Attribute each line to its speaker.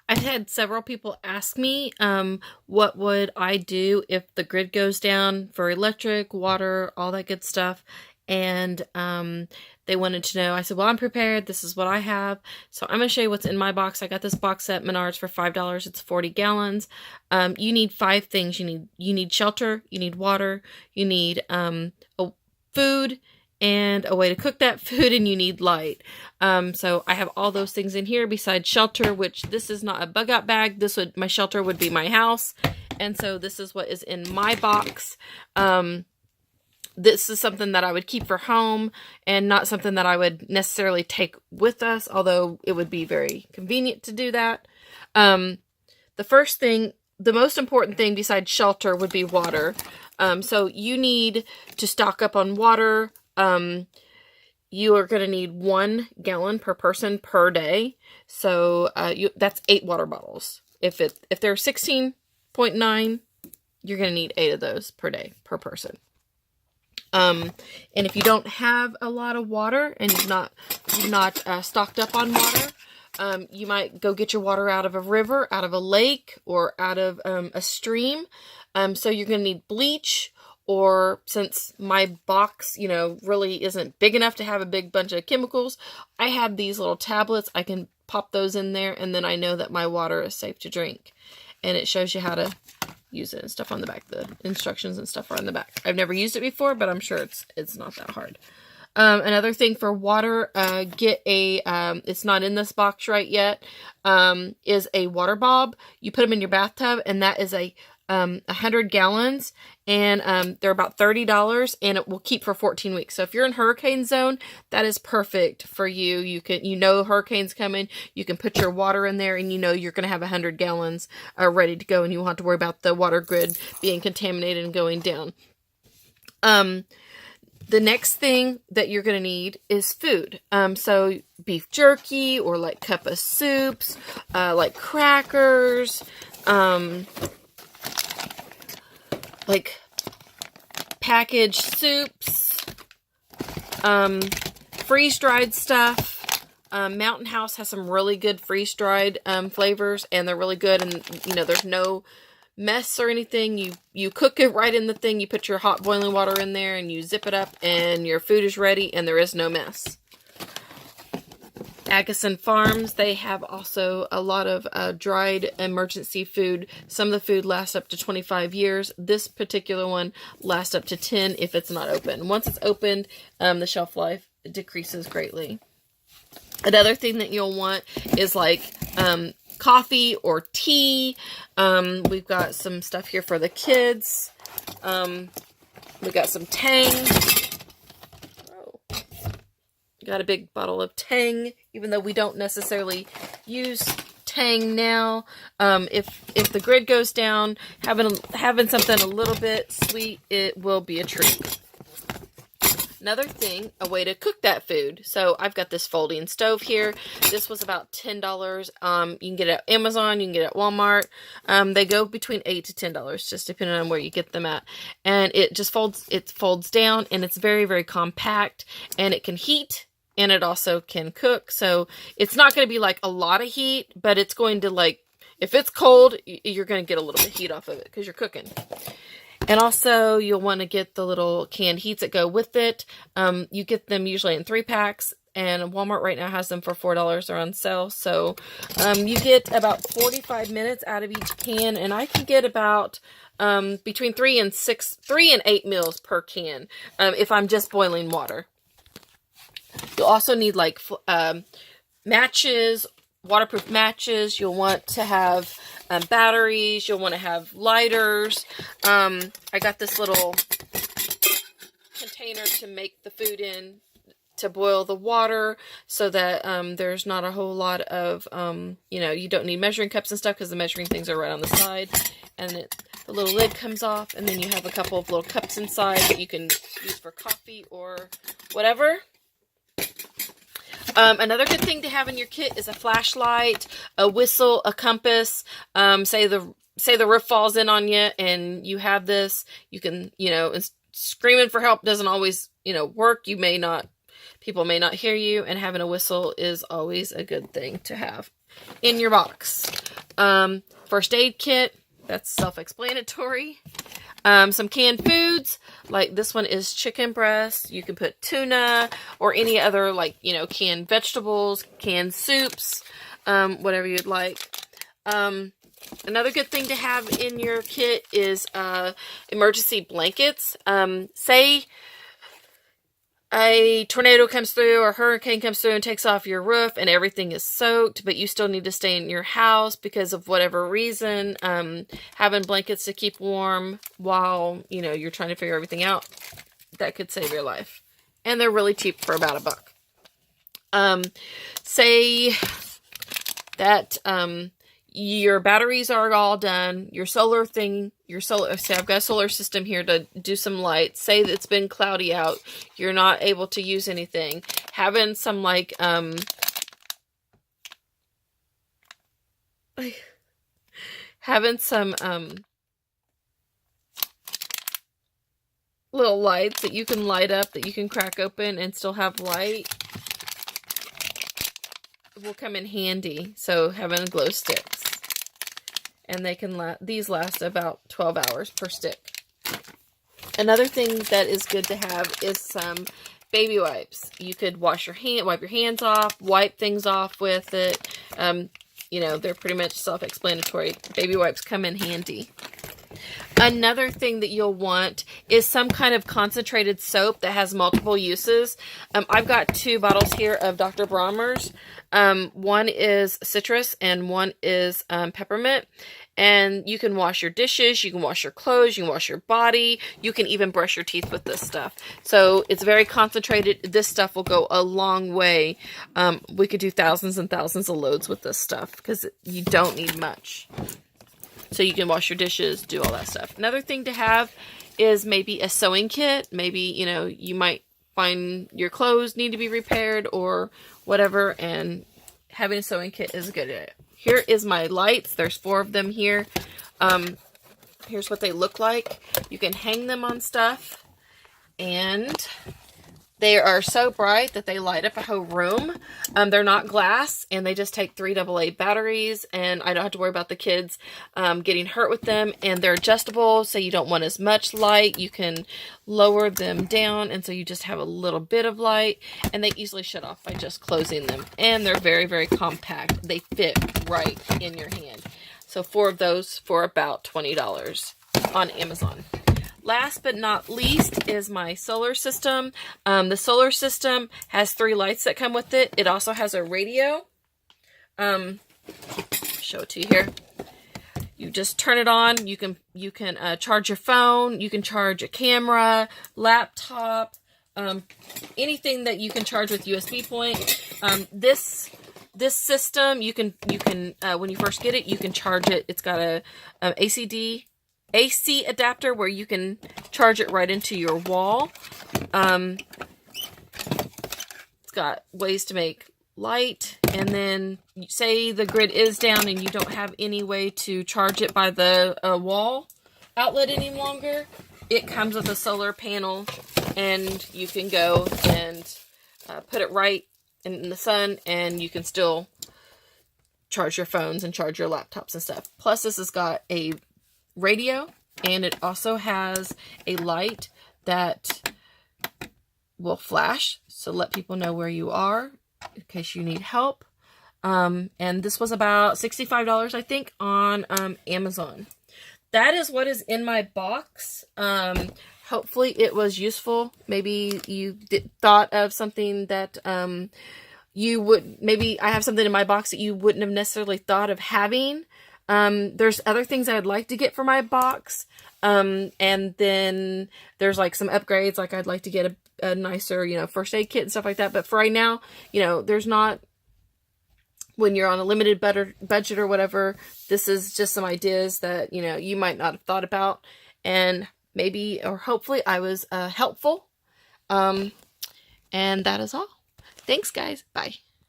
Speaker 1: I've had several people ask me, what would I do if the grid goes down for electric, water, all that good stuff. And they wanted to know. I said, well, I'm prepared. This is what I have. So I'm going to show you what's in my box. I got this box at Menards for $5. It's 40 gallons. You need 5 things. You need shelter, you need water, you need food, and a way to cook that food, and you need light. So I have all those things in here besides shelter, which this is not a bug out bag. My shelter would be my house. And so this is what is in my box. This is something that I would keep for home and not something that I would necessarily take with us, although it would be very convenient to do that. The first thing, the most important thing besides shelter would be water. So you need to stock up on water. You are going to need 1 gallon per person per day. So that's 8 water bottles. If they're 16.9, you're going to need 8 of those per day per person. And if you don't have a lot of water and you've not stocked up on water, you might go get your water out of a river, out of a lake, or out of a stream. So you're going to need bleach, or since my box, really isn't big enough to have a big bunch of chemicals, I have these little tablets. I can pop those in there, and then I know that my water is safe to drink. And it shows you how to use it and stuff on the back. The instructions and stuff are on the back. I've never used it before, but I'm sure it's not that hard. Another thing for water, get a, it's not in this box right yet, is a water bulb. You put them in your bathtub, and that is 100 gallons, and they're about $30, and it will keep for 14 weeks. So if you're in hurricane zone, that is perfect for you. You know hurricane's coming, you can put your water in there, and you're going to have 100 gallons ready to go, and you won't have to worry about the water grid being contaminated and going down. The next thing that you're going to need is food. So beef jerky, or like cup of soups, like crackers, like packaged soups, freeze-dried stuff. Mountain House has some really good freeze-dried flavors, and they're really good, and there's no mess or anything. You cook it right in the thing, you put your hot boiling water in there, and you zip it up, and your food is ready, and there is no mess. Agassiz Farms, they have also a lot of dried emergency food. Some of the food lasts up to 25 years. This particular one lasts up to 10 if it's not open. Once it's opened, the shelf life decreases greatly. Another thing that you'll want is like coffee or tea. We've got some stuff here for the kids. We got some Tang. Got a big bottle of Tang, even though we don't necessarily use Tang now. If the grid goes down, having something a little bit sweet, it will be a treat. Another thing, a way to cook that food. So I've got this folding stove here. This was about $10. You can get it at Amazon, you can get it at Walmart. They go between $8 to $10, just depending on where you get them at. And it just folds down, and it's very, very compact, and it can heat, and it also can cook. So it's not going to be like a lot of heat, but it's going to, like, if it's cold, you're going to get a little bit of heat off of it because you're cooking. And also, you'll want to get the little canned heats that go with it. You get them usually in 3-packs, and Walmart right now has them for $4. They're on sale. So you get about 45 minutes out of each can, and I can get about between 3 and 8 meals per can if I'm just boiling water. You'll also need like matches, waterproof matches. You'll want to have batteries. You'll want to have lighters. I got this little container to make the food in, to boil the water, so that there's not a whole lot of, you don't need measuring cups and stuff, because the measuring things are right on the side. And the little lid comes off, and then you have a couple of little cups inside that you can use for coffee or whatever. Another good thing to have in your kit is a flashlight, a whistle, a compass. Say the roof falls in on you and you have this, you can, screaming for help doesn't always, work. People may not hear you, and having a whistle is always a good thing to have in your box. First aid kit, that's self-explanatory. Some canned foods, like this one is chicken breast. You can put tuna or any other, like, you know, canned vegetables, canned soups, whatever you'd like. Another good thing to have in your kit is emergency blankets. Say a tornado comes through or a hurricane comes through and takes off your roof and everything is soaked, but you still need to stay in your house because of whatever reason. Having blankets to keep warm while, you know, you're trying to figure everything out, that could save your life. And they're really cheap for about $1. Say that your batteries are all done, your solar thing, say I've got a solar system here to do some light. Say that it's been cloudy out, you're not able to use anything. Having some, like, having some, little lights that you can light up, that you can crack open and still have light, will come in handy. So having glow sticks. And they can these last about 12 hours per stick. Another thing that is good to have is some baby wipes. You could wipe your hands off, wipe things off with it. You know, they're pretty much self-explanatory. Baby wipes come in handy. Another thing that you'll want is some kind of concentrated soap that has multiple uses. I've got 2 bottles here of Dr. Bronner's. One is citrus and one is peppermint. And you can wash your dishes, you can wash your clothes, you can wash your body, you can even brush your teeth with this stuff. So it's very concentrated. This stuff will go a long way. We could do thousands and thousands of loads with this stuff because you don't need much. So you can wash your dishes, do all that stuff. Another thing to have is maybe a sewing kit. Maybe, you know, you might find your clothes need to be repaired or whatever, and having a sewing kit is a good idea. Here is my lights. There's 4 of them here. Here's what they look like. You can hang them on stuff, and they are so bright that they light up a whole room. They're not glass, and they just take 3 AA batteries, and I don't have to worry about the kids getting hurt with them. And they're adjustable, so you don't want as much light. You can lower them down, and so you just have a little bit of light, and they easily shut off by just closing them. And they're very, very compact. They fit right in your hand. So 4 of those for about $20 on Amazon. Last but not least is my solar system. The solar system has 3 lights that come with it. It also has a radio. Show it to you here. You just turn it on. You can charge your phone. You can charge a camera, laptop, anything that you can charge with USB point. This system, you can when you first get it, you can charge it. It's got a AC adapter where you can charge it right into your wall. It's got ways to make light, and then say the grid is down and you don't have any way to charge it by the wall outlet any longer. It comes with a solar panel, and you can go and put it right in the sun, and you can still charge your phones and charge your laptops and stuff. Plus, this has got a radio, and it also has a light that will flash, so let people know where you are in case you need help. And this was about $65, I think, on Amazon. That is what is in my box. Hopefully it was useful. Maybe you thought of something that maybe I have something in my box that you wouldn't have necessarily thought of having. There's other things I'd like to get for my box. And then there's like some upgrades, like I'd like to get a nicer, you know, first aid kit and stuff like that. But for right now, you know, there's not, when you're on a limited budget or whatever, this is just some ideas that, you know, you might not have thought about, and maybe, or hopefully I was helpful. And that is all. Thanks, guys. Bye.